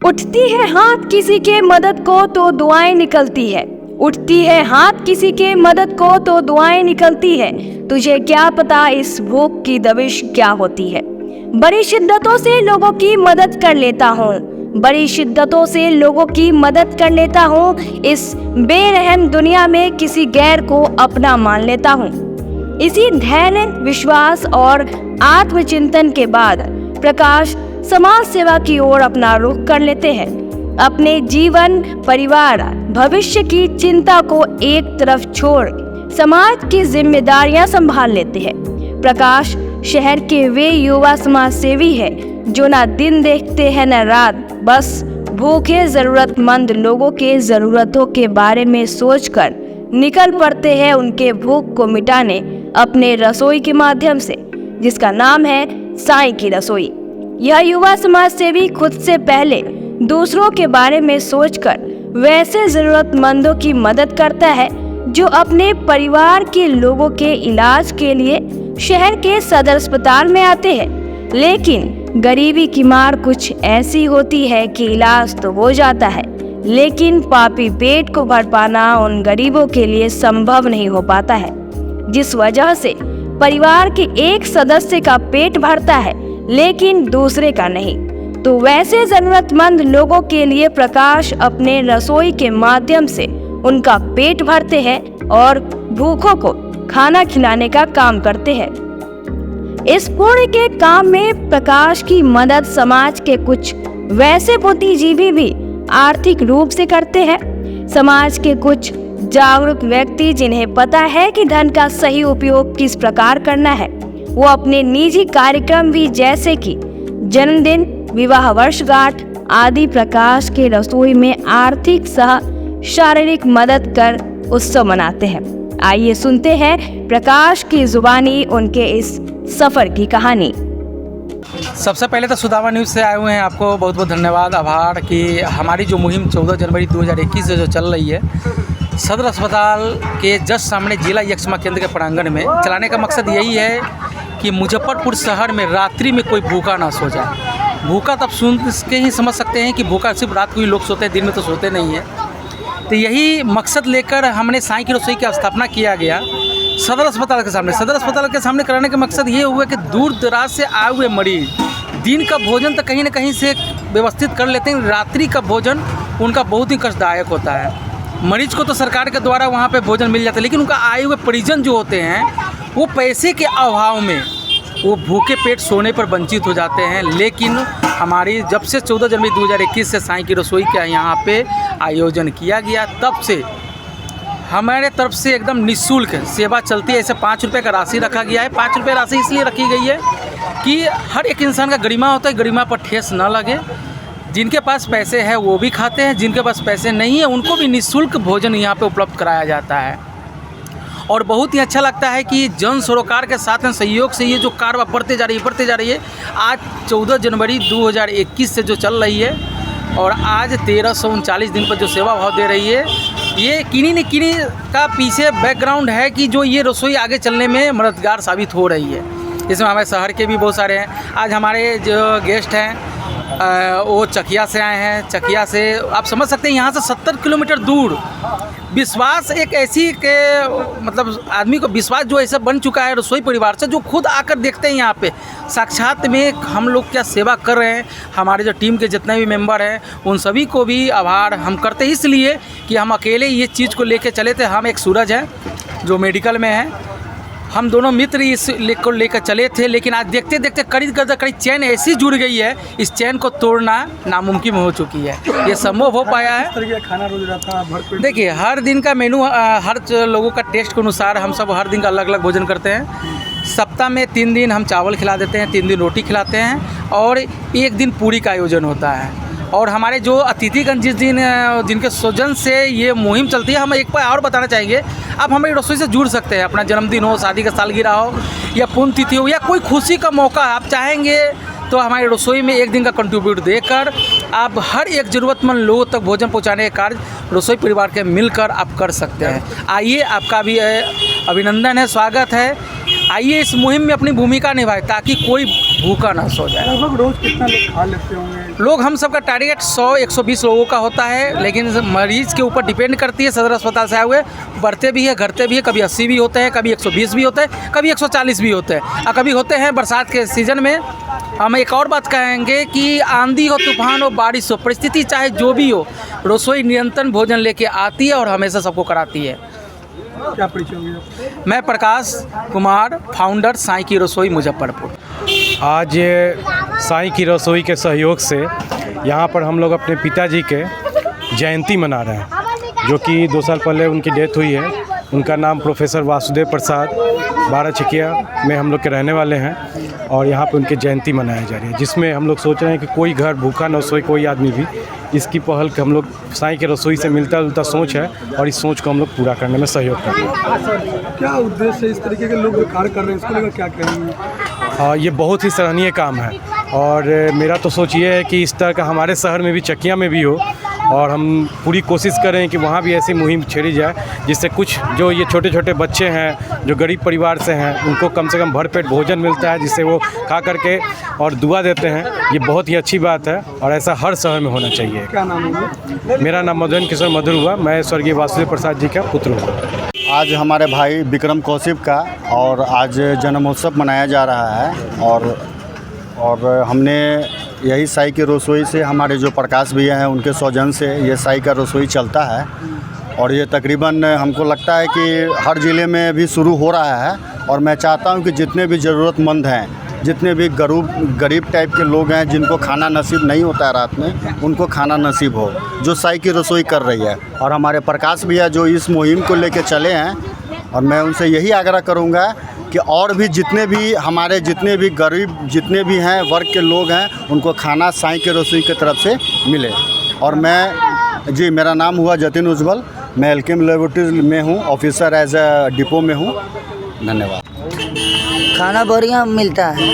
उठती है हाथ किसी के मदद को तो दुआएं निकलती है। उठती है हाथ किसी के मदद को तो दुआएं निकलती है। तुझे क्या पता इस भूख की दबिश क्या होती है। बड़ी शिद्दतों से लोगों की मदद कर लेता हूँ, बड़ी शिद्दतों से लोगों की मदद कर लेता हूँ। इस बेरहम दुनिया में किसी गैर को अपना मान लेता हूँ। इसी धैर्य, विश्वास और आत्मचिंतन के बाद प्रकाश समाज सेवा की ओर अपना रुख कर लेते हैं। अपने जीवन, परिवार, भविष्य की चिंता को एक तरफ छोड़ समाज की जिम्मेदारियां संभाल लेते हैं। प्रकाश शहर के वे युवा समाज सेवी है जो ना दिन देखते हैं न रात, बस भूखे जरूरतमंद लोगों के जरूरतों के बारे में सोचकर निकल पड़ते हैं उनके भूख को मिटाने अपने रसोई के माध्यम से, जिसका नाम है साईं की रसोई। यह युवा समाज सेवी खुद से पहले दूसरों के बारे में सोचकर वैसे जरूरतमंदों की मदद करता है जो अपने परिवार के लोगों के इलाज के लिए शहर के सदर अस्पताल में आते हैं। लेकिन गरीबी की मार कुछ ऐसी होती है कि इलाज तो हो जाता है, लेकिन पापी पेट को भर पाना उन गरीबों के लिए संभव नहीं हो पाता है, जिस वजह से परिवार के एक सदस्य का पेट भरता है लेकिन दूसरे का नहीं। तो वैसे जरूरतमंद लोगों के लिए प्रकाश अपने रसोई के माध्यम से उनका पेट भरते हैं और भूखों को खाना खिलाने का काम करते हैं। इस पुण्य के काम में प्रकाश की मदद समाज के कुछ वैसे बुद्धिजीवी भी आर्थिक रूप से करते हैं। समाज के कुछ जागरूक व्यक्ति जिन्हें पता है कि धन का सही उपयोग किस प्रकार करना है, वो अपने निजी कार्यक्रम भी जैसे कि जन्मदिन, विवाह वर्षगांठ आदि प्रकाश के रसोई में आर्थिक सह शारीरिक मदद कर उत्सव मनाते हैं। आइए सुनते हैं प्रकाश की जुबानी उनके इस सफर की कहानी। सबसे पहले तो सुदामा न्यूज़ से आए हुए हैं, आपको बहुत बहुत धन्यवाद, आभार कि हमारी जो मुहिम 14 जनवरी 2021 से जो चल रही है सदर अस्पताल के जस्ट सामने जिला यक्ष्मा केंद्र के प्रांगण में चलाने का मकसद यही है कि मुजफ्फरपुर शहर में रात्रि में कोई भूखा ना सो जाए। भूखा तब सुन के ही समझ सकते हैं कि भूखा सिर्फ रात को ही लोग सोते हैं, दिन में तो सोते नहीं है। तो यही मकसद लेकर हमने साईं की रसोई की स्थापना किया गया सदर अस्पताल के सामने। सदर अस्पताल के सामने कराने का मकसद ये हुआ कि दूर दराज से आए हुए मरीज दिन का भोजन तो कहीं ना कहीं से व्यवस्थित कर लेते हैं, रात्रि का भोजन उनका बहुत ही कष्टदायक होता है। मरीज को तो सरकार के द्वारा वहाँ पे भोजन मिल जाता है, लेकिन उनका आए हुए परिजन जो होते हैं वो पैसे के अभाव में वो भूखे पेट सोने पर वंचित हो जाते हैं। लेकिन हमारी जब से 14 जनवरी 2021 से साईं की रसोई का यहाँ पे आयोजन किया गया, तब से हमारे तरफ से एकदम निःशुल्क सेवा चलती है। ऐसे 5 रुपये का राशि रखा गया है। 5 रुपये राशि इसलिए रखी गई है कि हर एक इंसान का गरिमा होता है, गरिमा पर ठेस न लगे। जिनके पास पैसे हैं वो भी खाते हैं, जिनके पास पैसे नहीं है उनको भी निःशुल्क भोजन यहाँ पे उपलब्ध कराया जाता है। और बहुत ही अच्छा लगता है कि जन सरोकार के साथ में सहयोग से ये जो कार्य बढ़ते जा रही है। आज 14 जनवरी 2021 से जो चल रही है और आज 1339 दिन पर जो सेवा भाव दे रही है, ये किन्हीं न किन्हीं का पीछे बैकग्राउंड है कि जो ये रसोई आगे चलने में मददगार साबित हो रही है। इसमें हमारे शहर के भी बहुत सारे हैं। आज हमारे जो गेस्ट हैं वो चकिया से आए हैं। चकिया से आप समझ सकते हैं यहाँ से 70 किलोमीटर दूर। विश्वास एक ऐसी के मतलब आदमी को विश्वास जो ऐसा बन चुका है रसोई परिवार से, जो खुद आकर देखते हैं यहाँ पे साक्षात में हम लोग क्या सेवा कर रहे हैं। हमारे जो टीम के जितने भी मेंबर हैं उन सभी को भी आभार हम करते हैं, इसलिए कि हम अकेले ये चीज़ को लेके चले थे। हम एक सूरज हैं जो मेडिकल में है, हम दोनों मित्र इस लेकर चले थे, लेकिन आज देखते देखते करीब चैन ऐसी जुड़ गई है, इस चैन को तोड़ना नामुमकिन हो चुकी है। ये संभव हो पाया है। खाना रोज रहता है, देखिए हर दिन का मेनू हर लोगों का टेस्ट के अनुसार हम सब हर दिन का अलग अलग भोजन करते हैं। सप्ताह में 3 दिन हम चावल खिला देते हैं, 3 दिन रोटी खिलाते हैं और 1 दिन पूरी का आयोजन होता है। और हमारे जो अतिथिगण जिनके सौजन से ये मुहिम चलती है, हम एक बार और बताना चाहेंगे, आप हमारी रसोई से जुड़ सकते हैं। अपना जन्मदिन हो, शादी का सालगिरह हो या पुण्यतिथि हो या कोई खुशी का मौका आप चाहेंगे तो हमारी रसोई में 1 दिन का कंट्रीब्यूट देकर आप हर एक ज़रूरतमंद लोगों तक भोजन पहुंचाने का कार्य रसोई परिवार के मिलकर आप कर सकते हैं। आइए, आपका भी अभिनंदन है, स्वागत है। आइए इस मुहिम में अपनी भूमिका निभाएं ताकि कोई भूखा ना सो जाए। लगभग रोज कितना लोग खा लेते होंगे? लोग हम सबका टारगेट 100-120 लोगों का होता है, लेकिन मरीज़ के ऊपर डिपेंड करती है। सदर अस्पताल से आए हुए बढ़ते भी है, घटते भी है, कभी 80 भी होते हैं, कभी 120 भी होते हैं, कभी 140 भी होते हैं, और कभी होते हैं बरसात के सीज़न में। हम एक और बात कहेंगे कि आंधी हो, तूफान हो, बारिश हो, परिस्थिति चाहे जो भी हो, रसोई निरंतर भोजन लेके आती है और हमेशा सबको कराती है। क्या परिचय होगी आपका? मैं प्रकाश कुमार, फाउंडर साईं की रसोई मुजफ्फरपुर। आज साईं की रसोई के सहयोग से यहाँ पर हम लोग अपने पिताजी के जयंती मना रहे हैं, जो कि 2 साल पहले उनकी डेथ हुई है। उनका नाम प्रोफेसर वासुदेव प्रसाद, 12 चकिया में हम लोग के रहने वाले हैं, और यहाँ पे उनकी जयंती मनाई जा रही है, जिसमें हम लोग सोच रहे हैं कि कोई घर भूखा न सोए, कोई आदमी भी। इसकी पहल हम लोग साईं के रसोई से मिलता जुलता सोच है, और इस सोच को हम लोग पूरा करने में सहयोग कर रहे हैं। क्या उद्देश्य है इस तरीके के लोग जो कार्य कर रहे हैं, इसको लेकर क्या कहेंगे? ये बहुत ही सराहनीय काम है, और मेरा तो सोच ये है कि इस तरह का हमारे शहर में भी, चकिया में भी हो, और हम पूरी कोशिश करें कि वहाँ भी ऐसी मुहिम छेड़ी जाए, जिससे कुछ जो ये छोटे छोटे बच्चे हैं जो गरीब परिवार से हैं, उनको कम से कम भरपेट भोजन मिलता है, जिससे वो खा करके और दुआ देते हैं। ये बहुत ही अच्छी बात है, और ऐसा हर शहर में होना चाहिए। क्या नाम है? मेरा नाम मधुन किशोर मधुर हुआ, मैं स्वर्गीय वासुदेव प्रसाद जी का पुत्र हूँ। आज हमारे भाई विक्रम कौशिक का और आज जन्मोत्सव मनाया जा रहा है, और हमने यही साई की रसोई से, हमारे जो प्रकाश भैया हैं उनके सौजन से ये साई का रसोई चलता है, और ये तकरीबन हमको लगता है कि हर ज़िले में भी शुरू हो रहा है। और मैं चाहता हूँ कि जितने भी ज़रूरतमंद हैं, जितने भी गरीब टाइप के लोग हैं, जिनको खाना नसीब नहीं होता है रात में, उनको खाना नसीब हो, जो साई की रसोई कर रही है। और हमारे प्रकाश भैया जो इस मुहिम को लेके चले हैं, और मैं उनसे यही आग्रह करूँगा कि और भी जितने भी गरीब जितने भी हैं वर्ग के लोग हैं, उनको खाना साईं के रसोई की तरफ से मिले। और मैं मेरा नाम हुआ जतिन उज्ज्वल, मैं एलकेम लेबोरेटरीज में हूँ, ऑफिसर एज अ डिपो में हूँ। धन्यवाद। खाना बढ़िया मिलता है।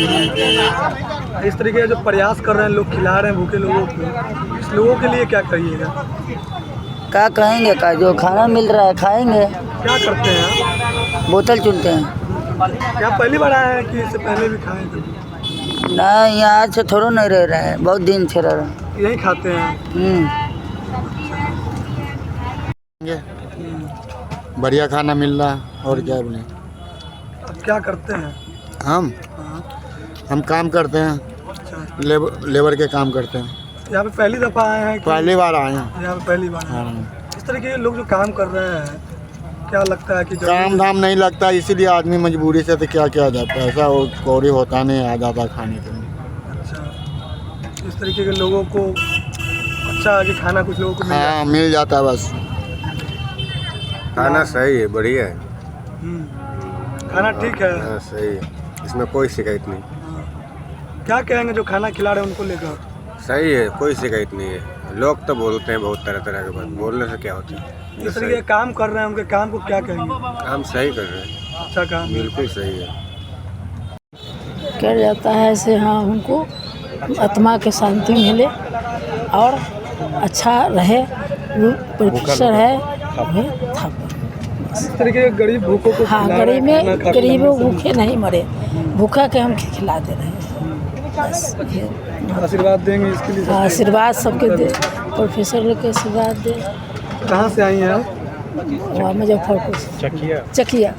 इस तरीके के जो प्रयास कर रहे हैं लोग, खिला रहे हैं भूखे लोगों को, इस लोगों के लिए क्या कहिएगा? क्या कहेंगे, का जो खाना मिल रहा है खाएंगे। क्या करते हैं आप? बोतल चुनते हैं। क्या पहली बार आए हैं कि इससे पहले भी खाए थे? नहीं, यहाँ आज से थोड़ा नहीं रह रहा है, बहुत दिन से रह रहा है। यही खाते हैं? बढ़िया खाना मिल रहा है, और क्या बोले। अब क्या करते हैं? हम काम करते हैं, लेबर के काम करते हैं। यहाँ पे पहली दफ़ा आए हैं? पहली बार आए हैं। यहाँ पे पहली बार आए हैं। इस तरीके के लोग जो काम कर रहे हैं, क्या लगता है कि काम धाम नहीं लगता, इसीलिए आदमी मजबूरी से तो क्या किया जाता है, ऐसा कौड़ी होता नहीं, आ जाता खाने के लिए। अच्छा, इस तरीके के लोगों को अच्छा है कि खाना कुछ लोगों को हाँ मिल जाता है, बस खाना सही है, बढ़िया है। खाना ठीक है? हाँ सही है, इसमें कोई शिकायत नहीं। क्या कहेंगे जो खाना खिला रहे हैं उनको लेकर? सही है, कोई शिकायत नहीं है। लोग तो बोलते हैं बहुत तरह तरह के बात, बोलने से क्या होता है। जिस तरीके के काम कर रहे हैं उनके काम को क्या कहेंगे? काम सही कर रहे हैं, अच्छा काम, बिल्कुल सही है। कर जाता है ऐसे। हाँ, हमको आत्मा के शांति मिले और अच्छा रहे, प्रोफेसर है था। इस तरीके के गरीब भूखों को हाँ, गरीब भूखे नहीं मरे, भूखा के हम खिला दे रहे हैं, बस। आशीर्वाद देंगे इसके लिए? आशीर्वाद सबके दे, प्रोफेसर लोग के आशीर्वाद दे। कहाँ से आई हैं आप? मुजफ्फरपुर, चकिया।